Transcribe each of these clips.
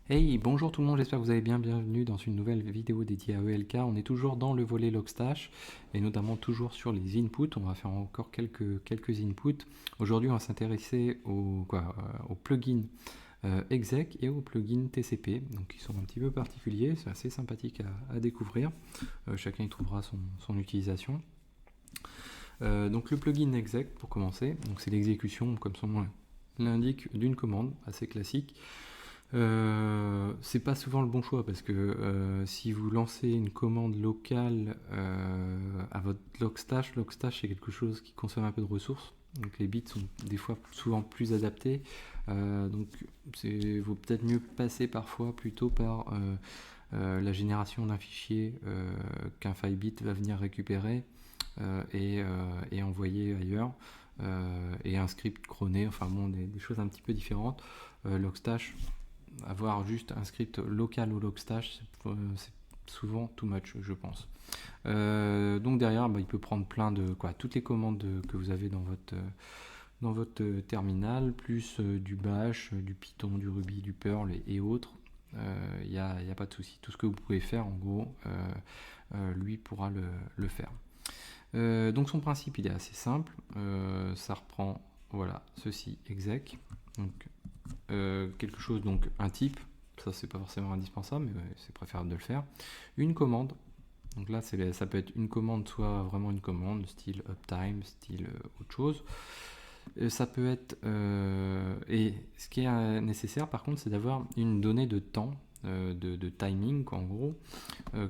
Hey, bonjour tout le monde, j'espère que vous allez bien, bienvenue dans une nouvelle vidéo dédiée à ELK. On est toujours dans le volet Logstash et notamment toujours sur les inputs. On va faire encore quelques inputs. Aujourd'hui, on va s'intéresser au plugin exec et au plugin TCP. Donc, ils sont un petit peu particuliers, c'est assez sympathique à découvrir. Chacun y trouvera son utilisation. Donc, le plugin exec, pour commencer, donc c'est l'exécution, comme son nom l'indique, d'une commande assez classique. C'est pas souvent le bon choix parce que si vous lancez une commande locale à votre Logstash, c'est quelque chose qui consomme un peu de ressources. Donc les bits sont des fois souvent plus adaptés. Donc il vaut peut-être mieux passer parfois plutôt par la génération d'un fichier qu'un file bit va venir récupérer et envoyer ailleurs. Et un script cronné, enfin bon, des choses un petit peu différentes. Logstash, avoir juste un script local au Logstash, c'est souvent too much, je pense. Donc derrière, il peut prendre toutes les commandes que vous avez dans votre terminal, plus du Bash, du Python, du Ruby, du Perl et autres. Il n'y a pas de souci. Tout ce que vous pouvez faire, en gros, lui pourra le faire. Donc son principe, il est assez simple. Ça reprend, voilà, ceci exec. Donc quelque chose, donc un type, ça c'est pas forcément indispensable, mais c'est préférable de le faire. Une commande, donc là ça peut être une commande, soit vraiment une commande, style uptime, style autre chose. Ça peut être, et ce qui est nécessaire par contre, c'est d'avoir une donnée de temps, de timing, en gros,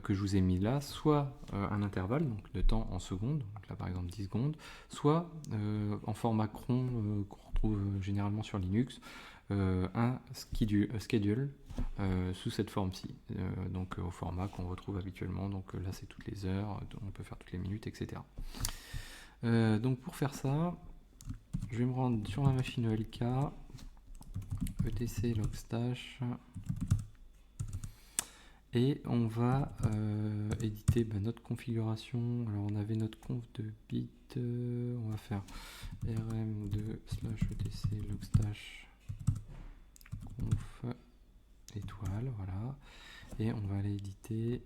que je vous ai mis là, soit un intervalle, donc de temps en secondes, donc là par exemple 10 secondes, soit en format cron qu'on retrouve généralement sur Linux, un schedule sous cette forme-ci, donc au format qu'on retrouve habituellement. Donc là c'est toutes les heures, on peut faire toutes les minutes, etc. Donc pour faire ça, je vais me rendre sur ma machine ELK, etc logstash, et on va éditer notre configuration. Alors on avait notre conf de bit, on va faire rm2/etc logstash conf étoile, voilà, et on va aller éditer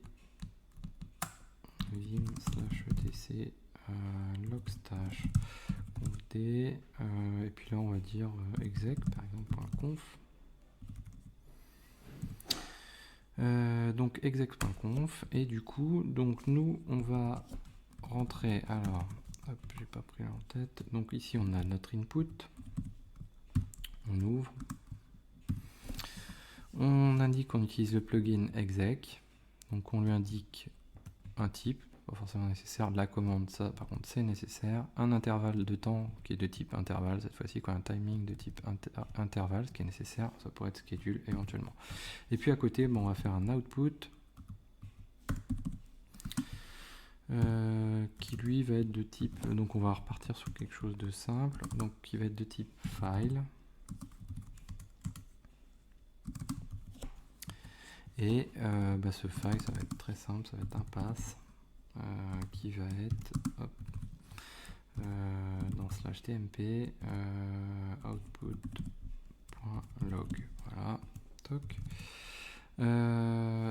vim/etc logstash conf d, et puis là on va dire exec par exemple .conf. Donc exec.conf, et du coup donc nous on va rentrer, alors hop, j'ai pas pris en tête, donc ici on a notre input, on ouvre, on indique qu'on utilise le plugin exec, donc on lui indique un type, pas forcément nécessaire, de la commande, ça par contre c'est nécessaire, un intervalle de temps qui est de type intervalle cette fois-ci, un timing de type intervalle, ce qui est nécessaire, ça pourrait être schedule éventuellement. Et puis à côté, on va faire un output qui lui va être de type, donc on va repartir sur quelque chose de simple, donc qui va être de type file, et ce file ça va être très simple, ça va être un pass qui va être dans /tmp output.log, voilà, toc.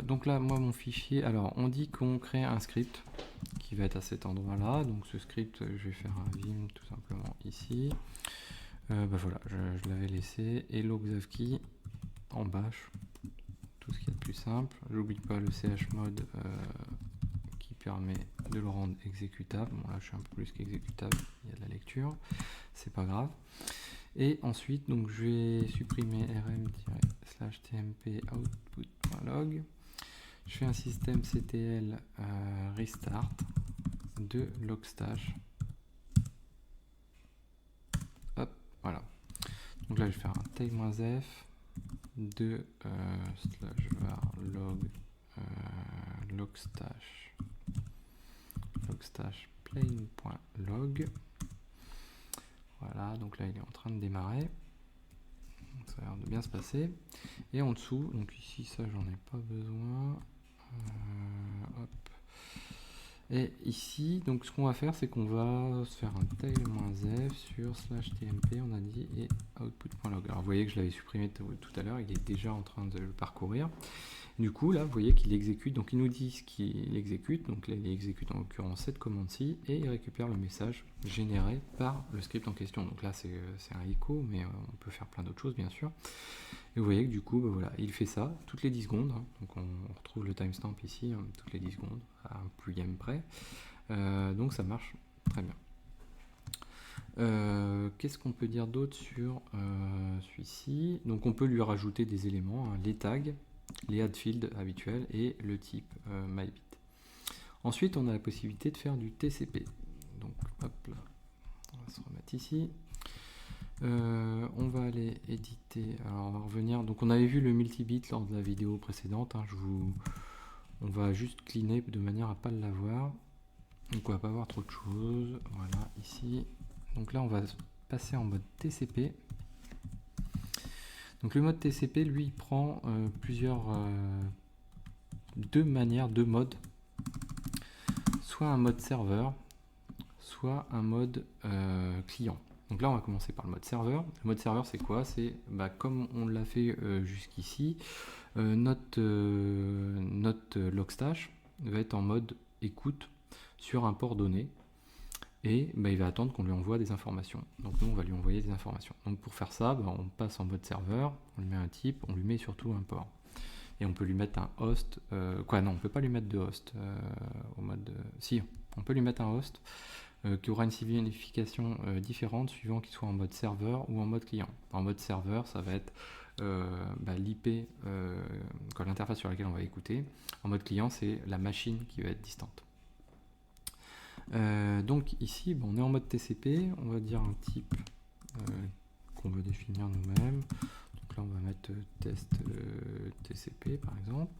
Donc là moi mon fichier, alors on dit qu'on crée un script qui va être à cet endroit là, donc ce script je vais faire un vim tout simplement ici, voilà, je l'avais laissé, et logzavkey en bash, tout ce qui est de plus simple. J'oublie pas le chmod qui permet de le rendre exécutable. Bon là je suis un peu plus qu'exécutable, il y a de la lecture, c'est pas grave. Et ensuite donc je vais supprimer rm-/tmp output.log, je fais un systemctl restart de logstash. Hop, voilà. Donc là je vais faire un tail-f de /var log logstash plain.log. Voilà, donc là il est en train de démarrer, ça a l'air de bien se passer. Et en dessous, donc ici ça j'en ai pas besoin, hop, Et ici, donc ce qu'on va faire, c'est qu'on va se faire un tail-f sur /tmp, on a dit, et output.log. Alors vous voyez que je l'avais supprimé tout à l'heure, il est déjà en train de le parcourir. Du coup, là, vous voyez qu'il exécute, donc il nous dit ce qu'il exécute, donc là, il exécute en l'occurrence cette commande-ci, et il récupère le message généré par le script en question. Donc là, c'est un echo, mais on peut faire plein d'autres choses, bien sûr. Et vous voyez que du coup, bah, voilà, il fait ça toutes les 10 secondes, hein. Donc on retrouve le timestamp ici, hein, toutes les 10 secondes, à un pluième près. Donc ça marche très bien. Qu'est-ce qu'on peut dire d'autre sur celui-ci? Donc on peut lui rajouter des éléments, hein, les tags, les add fields habituels et le type mybit. Ensuite, on a la possibilité de faire du TCP. Donc, hop là, on va se remettre ici. On va aller éditer. Alors, on va revenir. Donc, on avait vu le multibit lors de la vidéo précédente. Hein, on va juste cleaner de manière à ne pas l'avoir. Donc, on va pas avoir trop de choses. Voilà, ici. Donc là, on va passer en mode TCP. Donc le mode TCP, lui, il prend deux modes, soit un mode serveur, soit un mode client. Donc là, on va commencer par le mode serveur. Le mode serveur, c'est quoi? C'est comme on l'a fait jusqu'ici, notre Logstash va être en mode écoute sur un port donné. Et il va attendre qu'on lui envoie des informations. Donc nous, on va lui envoyer des informations. Donc pour faire ça, on passe en mode serveur, on lui met un type, on lui met surtout un port. Et on peut lui mettre un host. Non, on peut pas lui mettre de host au mode. Si, on peut lui mettre un host qui aura une signification différente suivant qu'il soit en mode serveur ou en mode client. En mode serveur, ça va être l'IP, l'interface sur laquelle on va écouter. En mode client, c'est la machine qui va être distante. Donc ici, on est en mode TCP, on va dire un type qu'on veut définir nous-mêmes. Donc là, on va mettre test TCP par exemple.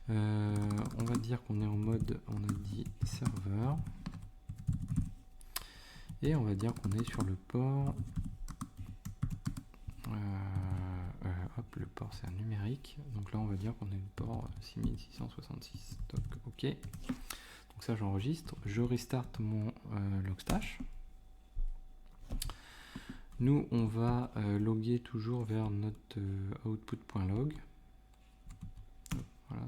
On va dire qu'on est en mode, on a dit serveur. Et on va dire qu'on est sur le port. Hop, le port c'est un numérique. Donc là, on va dire qu'on est le port 6666. Donc, ok. Donc ça, j'enregistre. Je restart mon Logstash. Nous, on va loguer toujours vers notre output.log. Voilà.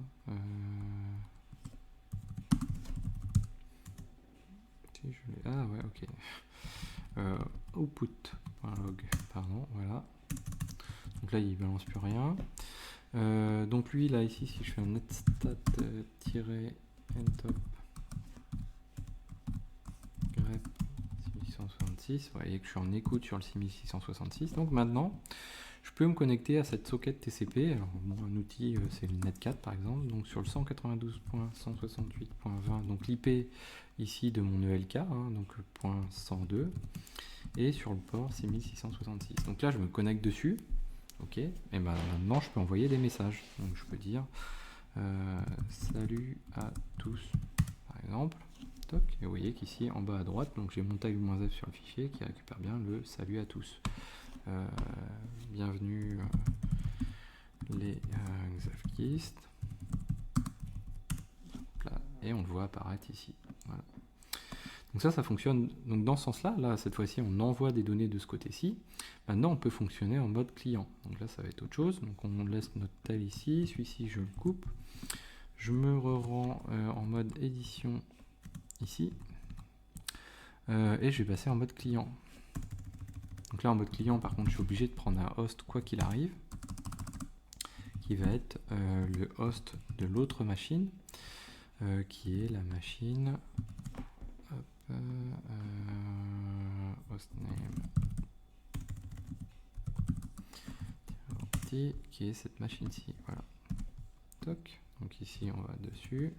Ah ouais, ok. Output.log, pardon, voilà. Donc là, il balance plus rien. Donc lui, là, ici, si je fais un netstat-ntop grep 6666, vous voyez que je suis en écoute sur le 6666. Donc maintenant, je peux me connecter à cette socket TCP. Alors, un outil, c'est le Netcat par exemple. Donc sur le 192.168.20, donc l'IP ici de mon ELK, hein, donc le point 102, et sur le port 6666. Donc là, je me connecte dessus. Ok. Et maintenant, je peux envoyer des messages. Donc je peux dire salut à tous, par exemple. Toc. Et vous voyez qu'ici, en bas à droite, donc j'ai mon tag-f sur le fichier qui récupère bien le salut à tous. Bienvenue les Xavkistes. Et on le voit apparaître ici. Voilà. Donc ça fonctionne donc dans ce sens-là. Là, cette fois-ci, on envoie des données de ce côté-ci. Maintenant, on peut fonctionner en mode client. Donc là, ça va être autre chose. Donc on laisse notre tel ici. Celui-ci, je le coupe. Je me rends en mode édition ici. Et je vais passer en mode client. Donc là, en mode client, par contre, je suis obligé de prendre un host quoi qu'il arrive, qui va être le host de l'autre machine, qui est la machine hostname, qui est cette machine-ci. Voilà. Toc. Donc ici, on va dessus.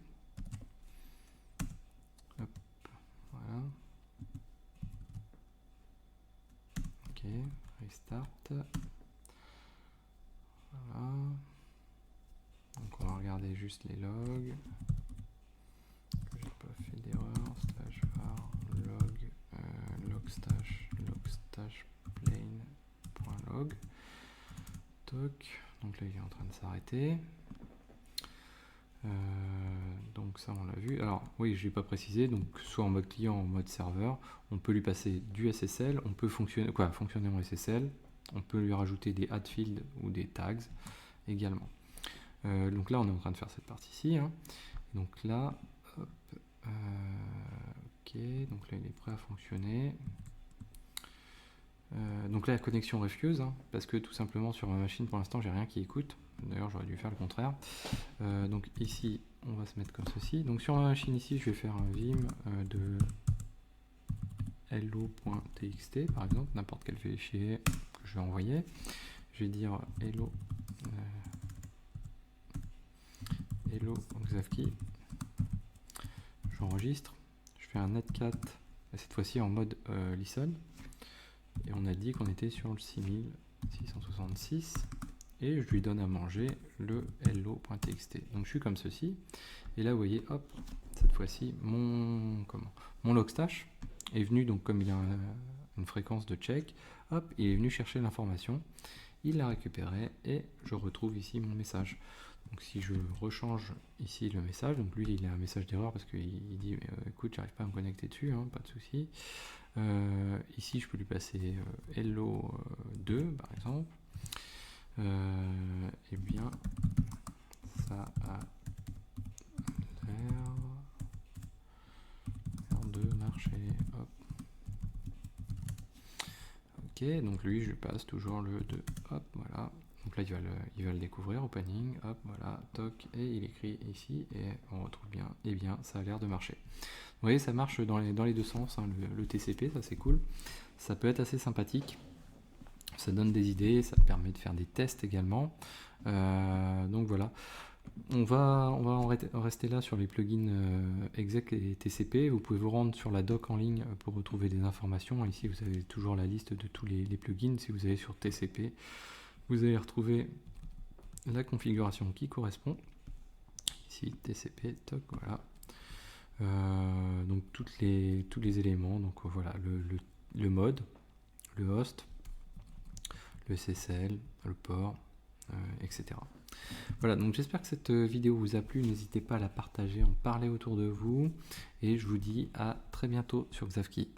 Hop. Voilà. Ok, restart. Voilà. Donc on va regarder juste les logs. Que j'ai pas fait d'erreur. Slash var log logstash plain.log. Toc. Donc là il est en train de s'arrêter. Donc donc ça on l'a vu. Alors oui, je n'ai pas précisé, donc soit en mode client ou en mode serveur, on peut lui passer du SSL, on peut fonctionner en SSL, on peut lui rajouter des add fields ou des tags également. Donc là on est en train de faire cette partie-ci, hein. Donc là, hop, ok, donc là il est prêt à fonctionner. Donc là la connexion refuse, hein, parce que tout simplement sur ma machine pour l'instant j'ai rien qui écoute. D'ailleurs j'aurais dû faire le contraire. Donc ici on va se mettre comme ceci. Donc sur ma machine ici je vais faire un vim de hello.txt par exemple, n'importe quel fichier que je vais envoyer. Je vais dire hello Xavki. J'enregistre. Je fais un netcat, cette fois-ci en mode listen. Et on a dit qu'on était sur le 6666 et je lui donne à manger le hello.txt. Donc je suis comme ceci et là vous voyez, hop, cette fois-ci mon logstash est venu, donc comme il a une fréquence de check, hop, il est venu chercher l'information, il l'a récupéré et je retrouve ici mon message. Donc si je rechange ici le message, donc lui il a un message d'erreur parce qu'il dit écoute, j'arrive pas à me connecter dessus, hein, pas de souci. Ici je peux lui passer hello 2 par exemple. Et bien ça a l'air de marcher. Hop. Ok, donc lui je passe toujours le 2. Hop, voilà. Donc là il va le découvrir, opening, hop, voilà, toc, et il écrit ici, et on retrouve bien, et bien ça a l'air de marcher. Vous voyez, ça marche dans les deux sens, hein, le TCP, ça c'est cool. Ça peut être assez sympathique, ça donne des idées, ça permet de faire des tests également. Donc voilà, on va en rester là sur les plugins exec et TCP. Vous pouvez vous rendre sur la doc en ligne pour retrouver des informations. Ici vous avez toujours la liste de tous les plugins. Si vous allez sur TCP, vous allez retrouver la configuration qui correspond. Ici TCP, toc, voilà. Donc tous les éléments, donc voilà, le mode, le host, le SSL, le port, etc. Voilà, donc j'espère que cette vidéo vous a plu, n'hésitez pas à la partager, en parler autour de vous, et je vous dis à très bientôt sur Xavki.